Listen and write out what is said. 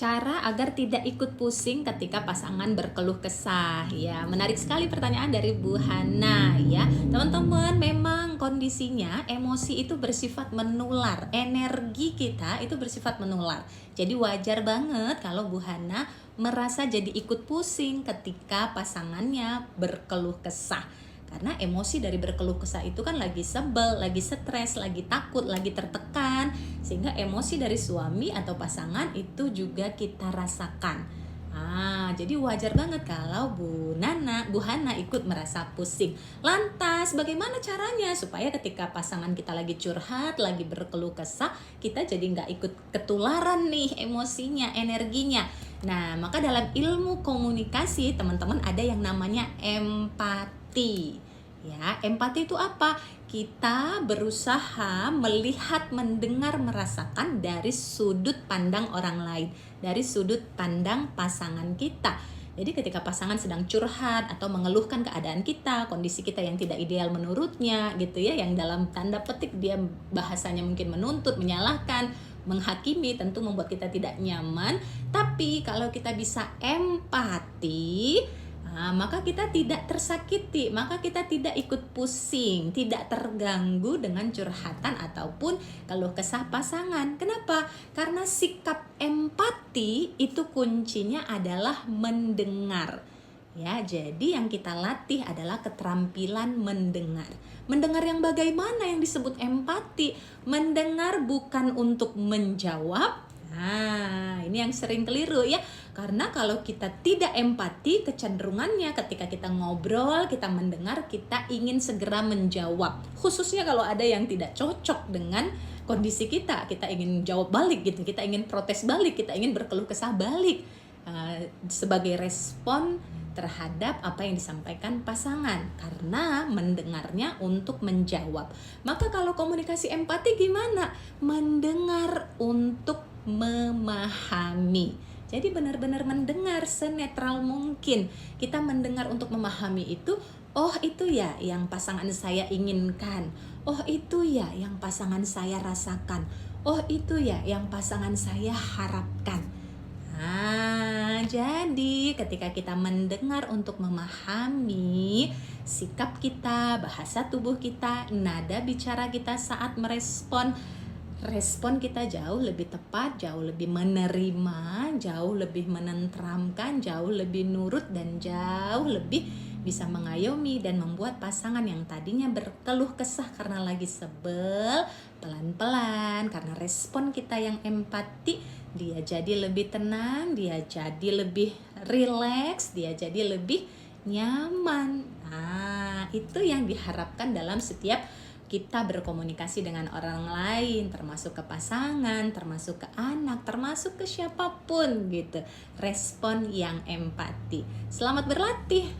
Cara agar tidak ikut pusing ketika pasangan berkeluh kesah. Ya, menarik sekali pertanyaan dari Bu Hana ya. Teman-teman, memang kondisinya emosi itu bersifat menular. Energi kita itu bersifat menular. Jadi wajar banget kalau Bu Hana merasa jadi ikut pusing ketika pasangannya berkeluh kesah. Karena emosi dari berkeluh kesah itu kan lagi sebel, lagi stres, lagi takut, lagi tertekan. Sehingga emosi dari suami atau pasangan itu juga kita rasakan. Jadi wajar banget kalau Bu Hana ikut merasa pusing. Lantas bagaimana caranya supaya ketika pasangan kita lagi curhat, lagi berkeluh kesah, kita jadi nggak ikut ketularan nih emosinya, energinya. Nah, maka dalam ilmu komunikasi teman-teman ada yang namanya empati. Ya, empati itu apa? Kita berusaha melihat, mendengar, merasakan dari sudut pandang orang lain, dari sudut pandang pasangan kita. Jadi ketika pasangan sedang curhat atau mengeluhkan keadaan kita, kondisi kita yang tidak ideal menurutnya gitu ya, yang dalam tanda petik dia bahasanya mungkin menuntut, menyalahkan, menghakimi, tentu membuat kita tidak nyaman. Tapi kalau kita bisa empati, maka kita tidak tersakiti, maka kita tidak ikut pusing, tidak terganggu dengan curhatan ataupun keluh kesah pasangan. Kenapa? Karena sikap empati itu kuncinya adalah mendengar. Ya, jadi yang kita latih adalah keterampilan mendengar. Mendengar yang bagaimana yang disebut empati? Mendengar bukan untuk menjawab. Ini yang sering keliru ya. Karena kalau kita tidak empati, kecenderungannya ketika kita ngobrol, kita mendengar, kita ingin segera menjawab. Khususnya kalau ada yang tidak cocok dengan kondisi kita, kita ingin jawab balik gitu, kita ingin protes balik, kita ingin berkeluh kesah balik sebagai respon terhadap apa yang disampaikan pasangan, karena mendengarnya untuk menjawab. Maka kalau komunikasi empati gimana? Mendengar untuk memahami. Jadi benar-benar mendengar senetral mungkin. Kita mendengar untuk memahami itu, oh itu ya yang pasangan saya inginkan. Oh itu ya yang pasangan saya rasakan. Oh itu ya yang pasangan saya harapkan. Jadi ketika kita mendengar untuk memahami, sikap kita, bahasa tubuh kita, nada bicara kita saat merespon, respon kita jauh lebih tepat, jauh lebih menerima, jauh lebih menenteramkan, jauh lebih nurut, dan jauh lebih bisa mengayomi dan membuat pasangan yang tadinya berkeluh kesah karena lagi sebel, pelan-pelan karena respon kita yang empati, dia jadi lebih tenang, dia jadi lebih rileks, dia jadi lebih nyaman. Itu yang diharapkan dalam setiap kita berkomunikasi dengan orang lain, termasuk ke pasangan, termasuk ke anak, termasuk ke siapapun gitu. Respon yang empati. Selamat berlatih.